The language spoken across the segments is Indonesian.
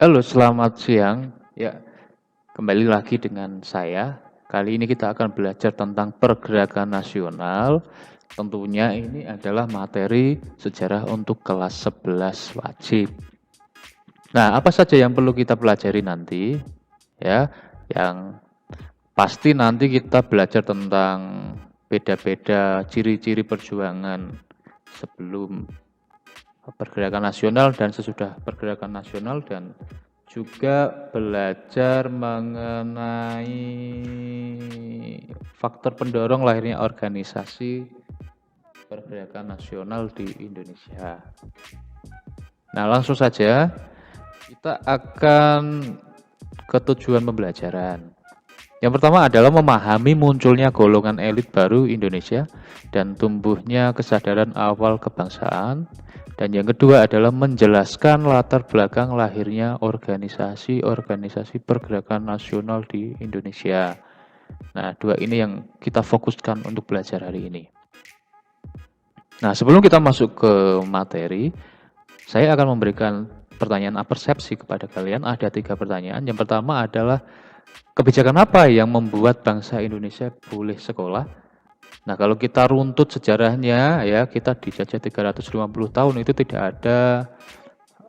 Halo, selamat siang. Ya, kembali lagi dengan saya. Kali ini kita akan belajar tentang pergerakan nasional. Tentunya ini adalah materi sejarah untuk kelas 11 wajib. Nah, apa saja yang perlu kita pelajari nanti? Ya, yang pasti nanti kita belajar tentang beda-beda ciri-ciri perjuangan sebelum pergerakan nasional dan sesudah pergerakan nasional, dan juga belajar mengenai faktor pendorong lahirnya organisasi pergerakan nasional di Indonesia. Nah, langsung saja kita akan ke tujuan pembelajaran. Yang pertama adalah memahami munculnya golongan elit baru Indonesia dan tumbuhnya kesadaran awal kebangsaan. Dan yang kedua adalah menjelaskan latar belakang lahirnya organisasi-organisasi pergerakan nasional di Indonesia. Nah, dua ini yang kita fokuskan untuk belajar hari ini. Nah, sebelum kita masuk ke materi, saya akan memberikan pertanyaan persepsi kepada kalian. Ada 3 pertanyaan. Yang pertama adalah, kebijakan apa yang membuat bangsa Indonesia boleh sekolah? Nah, kalau kita runtut sejarahnya, ya, kita dijajah 350 tahun, itu tidak ada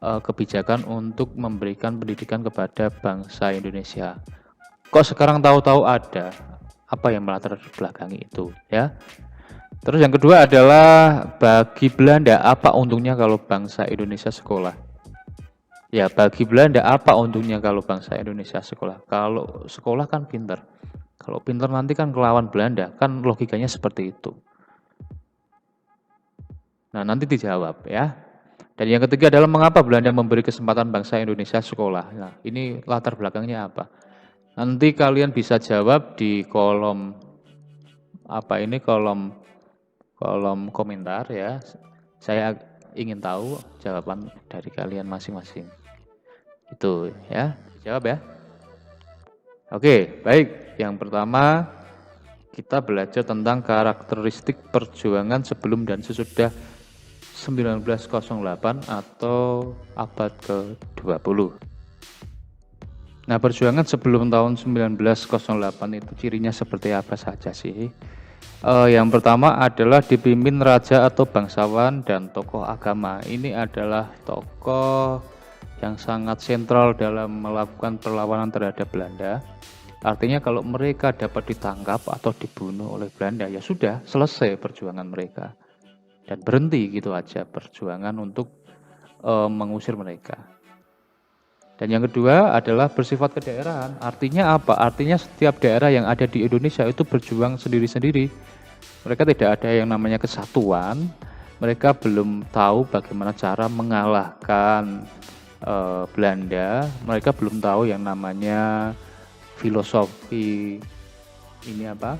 kebijakan untuk memberikan pendidikan kepada bangsa Indonesia. Kok sekarang tahu-tahu ada? Apa yang melatar belakangi itu, ya? Terus yang kedua adalah, bagi Belanda apa untungnya kalau bangsa Indonesia sekolah? Ya, bagi Belanda apa untungnya kalau bangsa Indonesia sekolah? Kalau sekolah kan pinter. Kalau pinter nanti kan kelawan Belanda, kan logikanya seperti itu. Nah, nanti dijawab ya. Dan yang ketiga adalah, mengapa Belanda memberi kesempatan bangsa Indonesia sekolah? Nah, ini latar belakangnya apa? Nanti kalian bisa jawab di kolom kolom kolom komentar ya. Saya ingin tahu jawaban dari kalian masing-masing. Itu ya, jawab ya. Oke, baik. Yang pertama kita belajar tentang karakteristik perjuangan sebelum dan sesudah 1908 atau abad ke-20. Nah, perjuangan sebelum tahun 1908 itu cirinya seperti apa saja sih? Yang pertama adalah dipimpin raja atau bangsawan dan tokoh agama. Ini adalah tokoh yang sangat sentral dalam melakukan perlawanan terhadap Belanda. Artinya kalau mereka dapat ditangkap atau dibunuh oleh Belanda, ya sudah selesai perjuangan mereka. Dan berhenti gitu aja perjuangan untuk mengusir mereka. Dan yang kedua adalah bersifat kedaerahan. Artinya apa? Artinya setiap daerah yang ada di Indonesia itu berjuang sendiri-sendiri. Mereka tidak ada yang namanya kesatuan. Mereka belum tahu bagaimana cara mengalahkan Belanda. Mereka belum tahu yang namanya filosofi ini apa?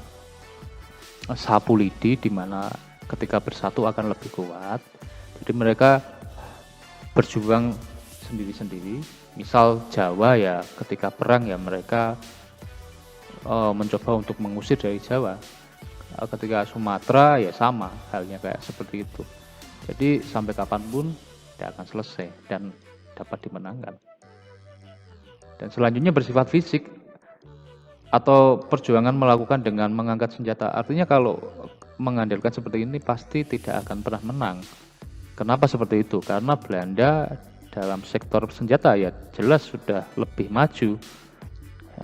Sapu lidi, di mana ketika bersatu akan lebih kuat. Jadi mereka berjuang sendiri-sendiri. Misal Jawa ya, ketika perang ya mereka mencoba untuk mengusir dari Jawa. Ketika Sumatera ya sama halnya kayak seperti itu. Jadi sampai kapanpun tidak akan selesai dan dapat dimenangkan. Dan selanjutnya bersifat fisik atau perjuangan melakukan dengan mengangkat senjata. Artinya kalau mengandalkan seperti ini pasti tidak akan pernah menang. Kenapa seperti itu? Karena Belanda dalam sektor senjata ya jelas sudah lebih maju.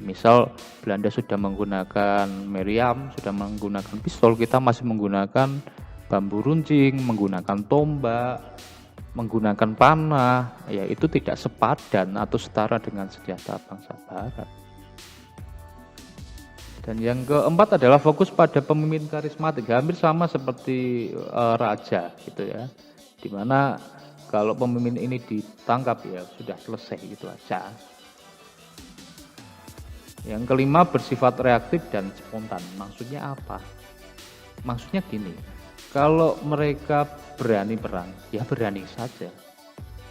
Misal Belanda sudah menggunakan meriam, sudah menggunakan pistol, kita masih menggunakan bambu runcing, menggunakan tombak, menggunakan panah, ya itu tidak sepadan atau setara dengan senjata bangsa Barat. Dan yang keempat adalah fokus pada pemimpin karismatik, hampir sama seperti raja gitu ya. Dimana kalau pemimpin ini ditangkap ya sudah selesai gitu aja. Yang kelima bersifat reaktif dan spontan. Maksudnya apa? Maksudnya gini, kalau mereka berani perang, ya berani saja.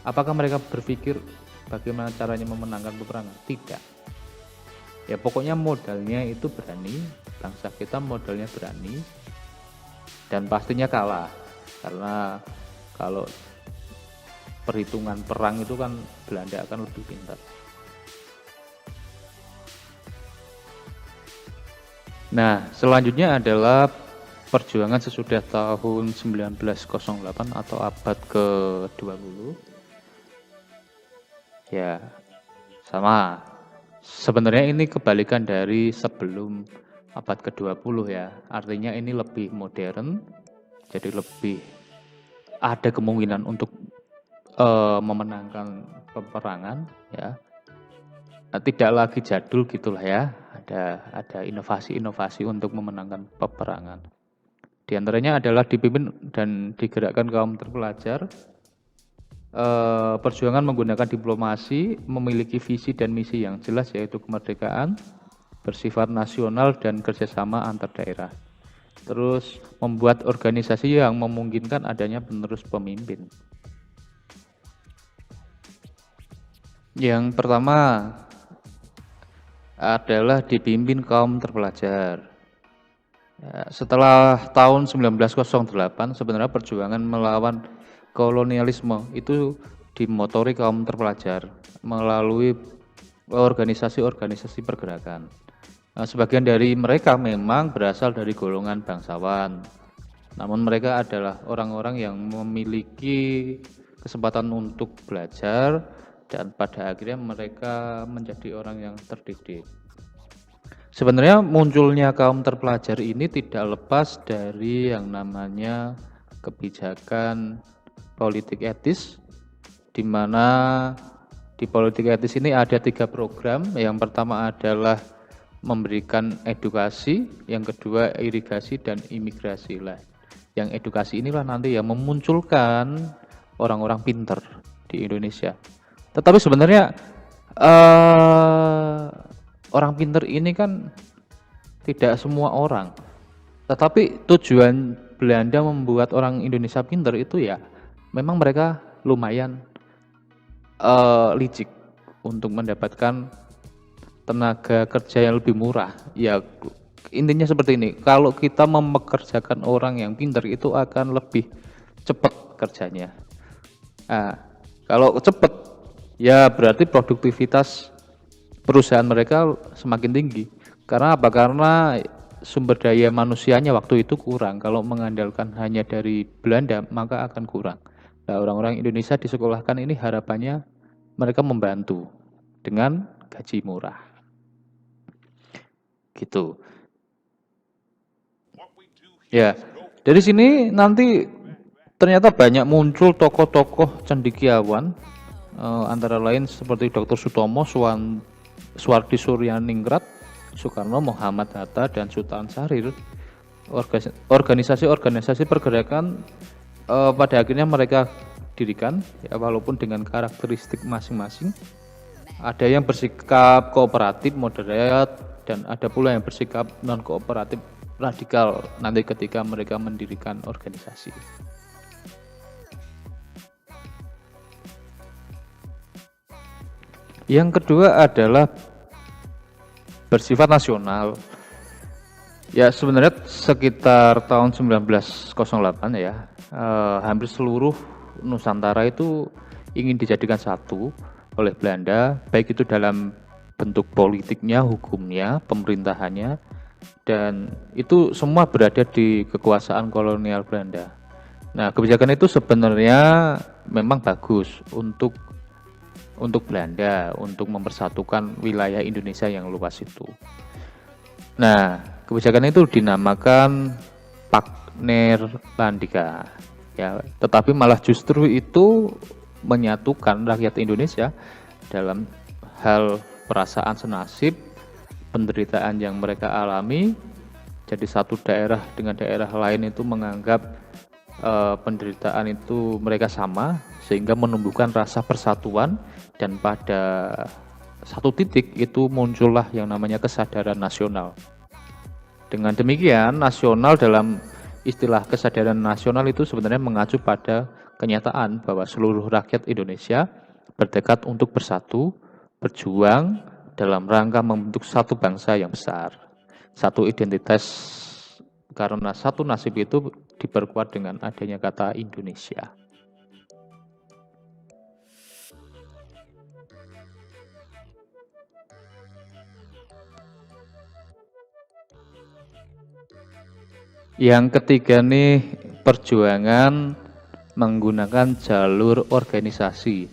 Apakah mereka berpikir bagaimana caranya memenangkan peperangan? Tidak. Ya pokoknya modalnya itu berani, bangsa kita modalnya berani, dan pastinya kalah. Karena kalau perhitungan perang itu kan Belanda akan lebih pintar. Nah, selanjutnya adalah perjuangan sesudah tahun 1908 atau abad ke-20. Ya, sama. Sebenarnya ini kebalikan dari sebelum abad ke-20 ya. Artinya ini lebih modern, jadi lebih ada kemungkinan untuk memenangkan peperangan ya. Tidak lagi jadul gitulah ya. Ada inovasi-inovasi untuk memenangkan peperangan. Di antaranya adalah dipimpin dan digerakkan kaum terpelajar. Perjuangan menggunakan diplomasi, memiliki visi dan misi yang jelas yaitu kemerdekaan, bersifat nasional dan kerjasama antar daerah. Terus membuat organisasi yang memungkinkan adanya penerus pemimpin. Yang pertama adalah dipimpin kaum terpelajar. Ya, setelah tahun 1908 sebenarnya perjuangan melawan kolonialisme itu dimotori kaum terpelajar melalui organisasi-organisasi pergerakan. Nah, sebagian dari mereka memang berasal dari golongan bangsawan, namun mereka adalah orang-orang yang memiliki kesempatan untuk belajar dan pada akhirnya mereka menjadi orang yang terdidik. Sebenarnya munculnya kaum terpelajar ini tidak lepas dari yang namanya kebijakan politik etis, di mana di politik etis ini ada 3 program. Yang pertama adalah memberikan edukasi, yang kedua irigasi dan imigrasi lah. Yang edukasi inilah nanti yang memunculkan orang-orang pinter di Indonesia. Tetapi sebenarnya orang pinter ini kan tidak semua orang. Tetapi tujuan Belanda membuat orang Indonesia pinter itu ya memang mereka lumayan licik untuk mendapatkan tenaga kerja yang lebih murah. Ya intinya seperti ini. Kalau kita mempekerjakan orang yang pinter itu akan lebih cepat kerjanya. Nah, kalau cepat ya berarti produktivitas perusahaan mereka semakin tinggi. Karena apa? Karena sumber daya manusianya waktu itu kurang. Kalau mengandalkan hanya dari Belanda, maka akan kurang. Nah, orang-orang Indonesia disekolahkan ini harapannya mereka membantu dengan gaji murah. Gitu. Ya, dari sini nanti ternyata banyak muncul tokoh-tokoh cendekiawan, antara lain seperti Dr. Sutomo, Suwardi Suryaningrat, Soekarno, Muhammad Hatta, dan Sultan Syahrir. Organisasi-organisasi pergerakan pada akhirnya mereka dirikan, ya, walaupun dengan karakteristik masing-masing. Ada yang bersikap kooperatif moderat dan ada pula yang bersikap non kooperatif radikal nanti ketika mereka mendirikan organisasi. Yang kedua adalah bersifat nasional. Ya sebenarnya sekitar tahun 1908 ya, hampir seluruh Nusantara itu ingin dijadikan satu oleh Belanda, baik itu dalam bentuk politiknya, hukumnya, pemerintahannya, dan itu semua berada di kekuasaan kolonial Belanda. Nah, kebijakan itu sebenarnya memang bagus untuk Belanda, untuk mempersatukan wilayah Indonesia yang luas itu. Nah, kebijakan itu dinamakan Pak Neerlandica, ya. Tetapi malah justru itu menyatukan rakyat Indonesia dalam hal perasaan senasib, penderitaan yang mereka alami. Jadi satu daerah dengan daerah lain itu menganggap penderitaan itu mereka sama, sehingga menumbuhkan rasa persatuan, dan pada satu titik itu muncullah yang namanya kesadaran nasional. Dengan demikian, nasional dalam istilah kesadaran nasional itu sebenarnya mengacu pada kenyataan bahwa seluruh rakyat Indonesia bertekad untuk bersatu, berjuang dalam rangka membentuk satu bangsa yang besar, satu identitas, karena satu nasib itu diperkuat dengan adanya kata Indonesia. Yang ketiga nih, perjuangan menggunakan jalur organisasi.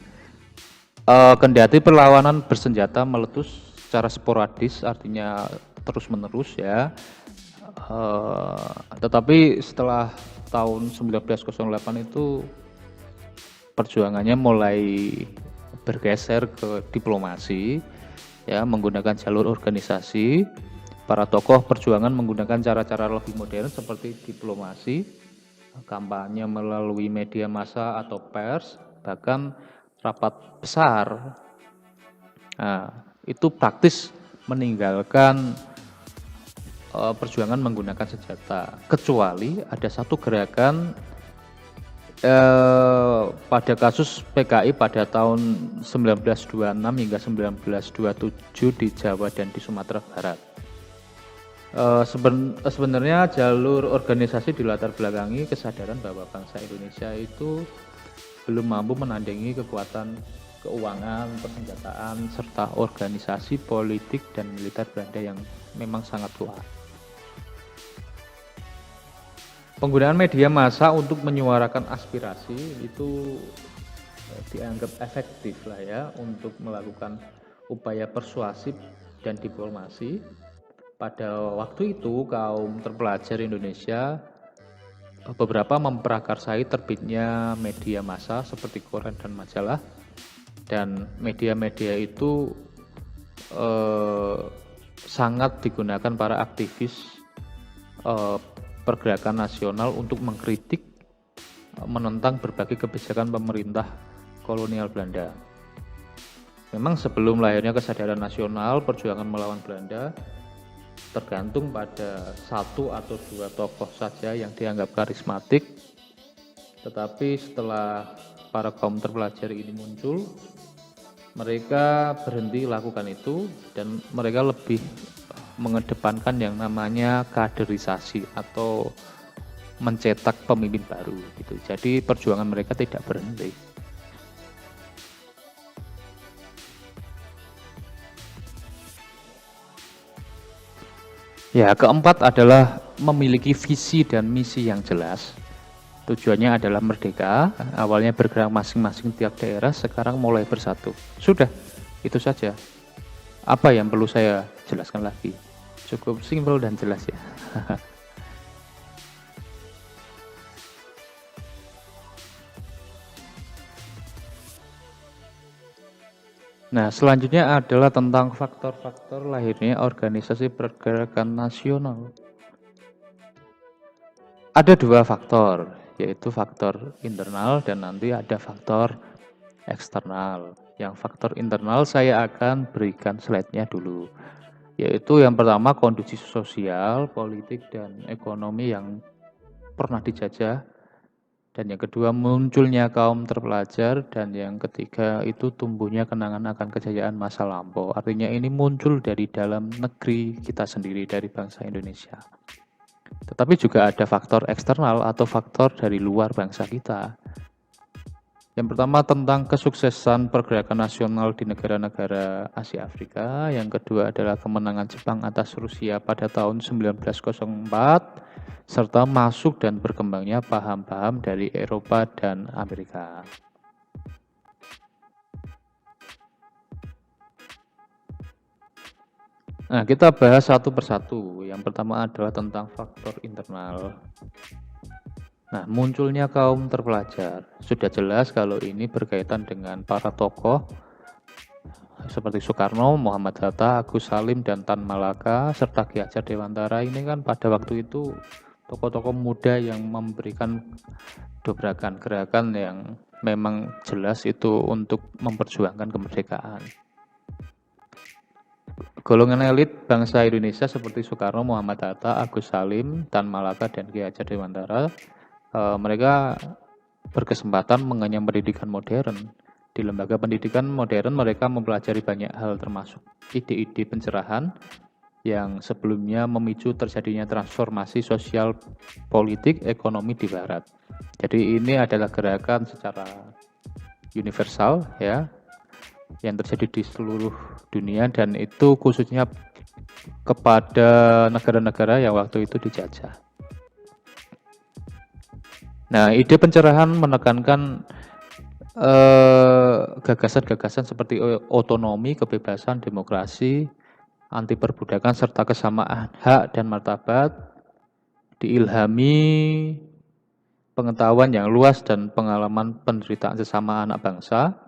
Kendati perlawanan bersenjata meletus secara sporadis, artinya terus-menerus ya. Tetapi setelah tahun 1908 itu perjuangannya mulai bergeser ke diplomasi, ya, menggunakan jalur organisasi. Para tokoh perjuangan menggunakan cara-cara lebih modern seperti diplomasi, kampanye melalui media massa atau pers, bahkan rapat besar. Nah, itu praktis meninggalkan perjuangan menggunakan senjata, kecuali ada satu gerakan pada kasus PKI pada tahun 1926 hingga 1927 di Jawa dan di Sumatera Barat. Sebenarnya jalur organisasi dilatar belakangi kesadaran bahwa bangsa Indonesia itu belum mampu menandingi kekuatan keuangan, persenjataan, serta organisasi politik dan militer Belanda yang memang sangat kuat. Penggunaan media massa untuk menyuarakan aspirasi itu dianggap efektif lah ya untuk melakukan upaya persuasif dan diplomasi. Pada waktu itu kaum terpelajar Indonesia beberapa memprakarsai terbitnya media massa seperti koran dan majalah, dan media-media itu sangat digunakan para aktivis pergerakan nasional untuk mengkritik, menentang berbagai kebijakan pemerintah kolonial Belanda. Memang sebelum lahirnya kesadaran nasional, perjuangan melawan Belanda tergantung pada satu atau dua tokoh saja yang dianggap karismatik. Tetapi setelah para kaum terpelajar ini muncul, mereka berhenti lakukan itu dan mereka lebih mengedepankan yang namanya kaderisasi atau mencetak pemimpin baru gitu. Jadi perjuangan mereka tidak berhenti. Ya, keempat adalah memiliki visi dan misi yang jelas. Tujuannya adalah merdeka, awalnya bergerak masing-masing tiap daerah, sekarang mulai bersatu. Sudah, itu saja. Apa yang perlu saya jelaskan lagi? Cukup simpel dan jelas ya. Nah, selanjutnya adalah tentang faktor-faktor lahirnya organisasi pergerakan nasional. Ada dua faktor, yaitu faktor internal dan nanti ada faktor eksternal. Yang faktor internal saya akan berikan slide-nya dulu, yaitu yang pertama kondisi sosial, politik, dan ekonomi yang pernah dijajah, dan yang kedua munculnya kaum terpelajar, dan yang ketiga itu tumbuhnya kenangan akan kejayaan masa lampau. Artinya ini muncul dari dalam negeri kita sendiri, dari bangsa Indonesia. Tetapi juga ada faktor eksternal atau faktor dari luar bangsa kita. Yang pertama tentang kesuksesan pergerakan nasional di negara-negara Asia Afrika. Yang kedua adalah kemenangan Jepang atas Rusia pada tahun 1904, serta masuk dan berkembangnya paham-paham dari Eropa dan Amerika. Nah, kita bahas satu persatu. Yang pertama adalah tentang faktor internal. Nah, munculnya kaum terpelajar. Sudah jelas kalau ini berkaitan dengan para tokoh seperti Soekarno, Muhammad Hatta, Agus Salim, dan Tan Malaka, serta Ki Hajar Dewantara. Ini kan pada waktu itu tokoh-tokoh muda yang memberikan dobrakan gerakan yang memang jelas itu untuk memperjuangkan kemerdekaan. Golongan elit bangsa Indonesia seperti Soekarno, Muhammad Hatta, Agus Salim, Tan Malaka, dan Ki Hajar Dewantara, mereka berkesempatan mengenyam pendidikan modern. Di lembaga pendidikan modern mereka mempelajari banyak hal termasuk ide-ide pencerahan yang sebelumnya memicu terjadinya transformasi sosial, politik, ekonomi di barat. Jadi ini adalah gerakan secara universal ya. yang terjadi di seluruh dunia, dan itu khususnya kepada negara-negara yang waktu itu dijajah. Nah, ide pencerahan menekankan gagasan-gagasan seperti otonomi, kebebasan, demokrasi, anti perbudakan, serta kesamaan hak dan martabat, diilhami pengetahuan yang luas dan pengalaman penderitaan sesama anak bangsa.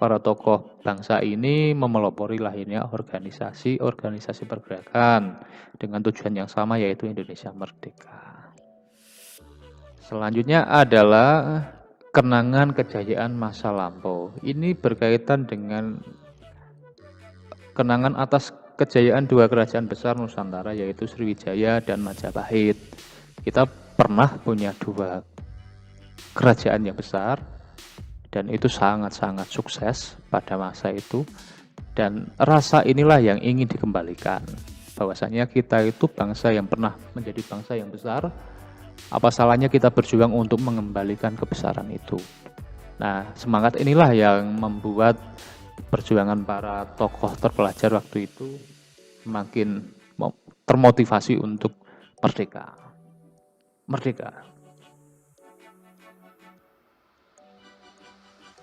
Para tokoh bangsa ini memelopori lahirnya organisasi-organisasi pergerakan dengan tujuan yang sama, yaitu Indonesia Merdeka. Selanjutnya adalah kenangan kejayaan masa lampau. Ini berkaitan dengan kenangan atas kejayaan dua kerajaan besar Nusantara, yaitu Sriwijaya dan Majapahit. Kita pernah punya dua kerajaan yang besar, dan itu sangat-sangat sukses pada masa itu, dan rasa inilah yang ingin dikembalikan, bahwasanya kita itu bangsa yang pernah menjadi bangsa yang besar. Apa salahnya kita berjuang untuk mengembalikan kebesaran itu. Nah, semangat inilah yang membuat perjuangan para tokoh terpelajar waktu itu makin termotivasi untuk merdeka.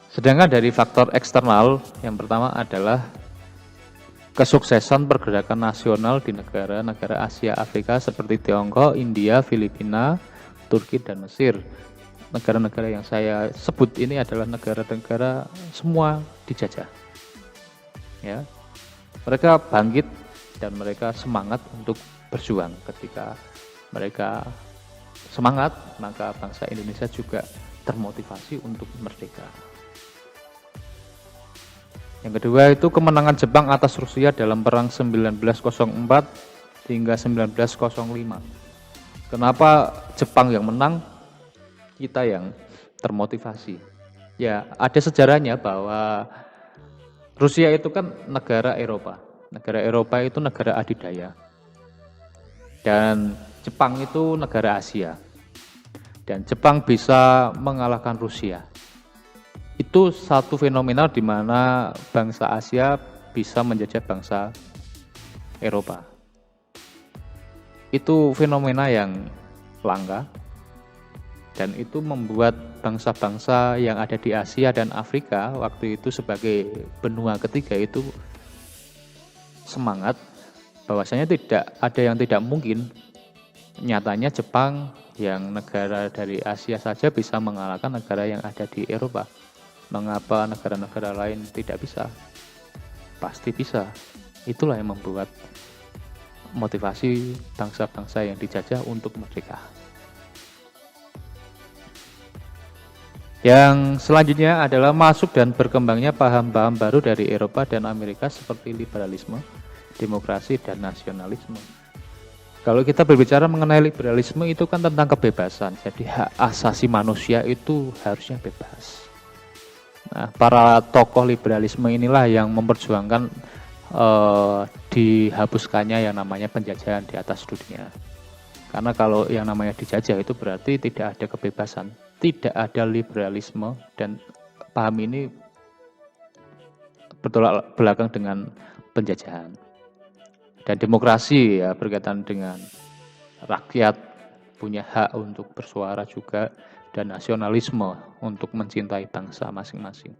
Sedangkan dari faktor eksternal, yang pertama adalah kesuksesan pergerakan nasional di negara-negara Asia Afrika seperti Tiongkok, India, Filipina, Turki, dan Mesir. Negara-negara yang saya sebut ini adalah negara-negara semua dijajah. Ya, mereka bangkit dan mereka semangat untuk berjuang. Ketika mereka semangat, maka bangsa Indonesia juga termotivasi untuk merdeka. Yang kedua itu kemenangan Jepang atas Rusia dalam perang 1904 hingga 1905. Kenapa Jepang yang menang, kita yang termotivasi? Ya, ada sejarahnya bahwa Rusia itu kan negara Eropa. Negara Eropa itu negara adidaya. Dan Jepang itu negara Asia. Dan Jepang bisa mengalahkan Rusia. Itu satu fenomena di mana bangsa Asia bisa menjajah bangsa Eropa. Itu fenomena yang langka, dan itu membuat bangsa-bangsa yang ada di Asia dan Afrika waktu itu sebagai benua ketiga itu semangat bahwasanya tidak ada yang tidak mungkin. Nyatanya Jepang yang negara dari Asia saja bisa mengalahkan negara yang ada di Eropa. Mengapa negara-negara lain tidak bisa? Pasti bisa. Itulah yang membuat motivasi bangsa-bangsa yang dijajah untuk merdeka. Yang selanjutnya adalah masuk dan berkembangnya paham-paham baru dari Eropa dan Amerika seperti liberalisme, demokrasi, dan nasionalisme. Kalau kita berbicara mengenai liberalisme itu kan tentang kebebasan. Jadi hak asasi manusia itu harusnya bebas. Nah, para tokoh liberalisme inilah yang memperjuangkan dihapuskannya yang namanya penjajahan di atas dunia. Karena kalau yang namanya dijajah itu berarti tidak ada kebebasan, tidak ada liberalisme, dan paham ini bertolak belakang dengan penjajahan. Dan demokrasi ya berkaitan dengan rakyat punya hak untuk bersuara juga, dan nasionalisme untuk mencintai bangsa masing-masing.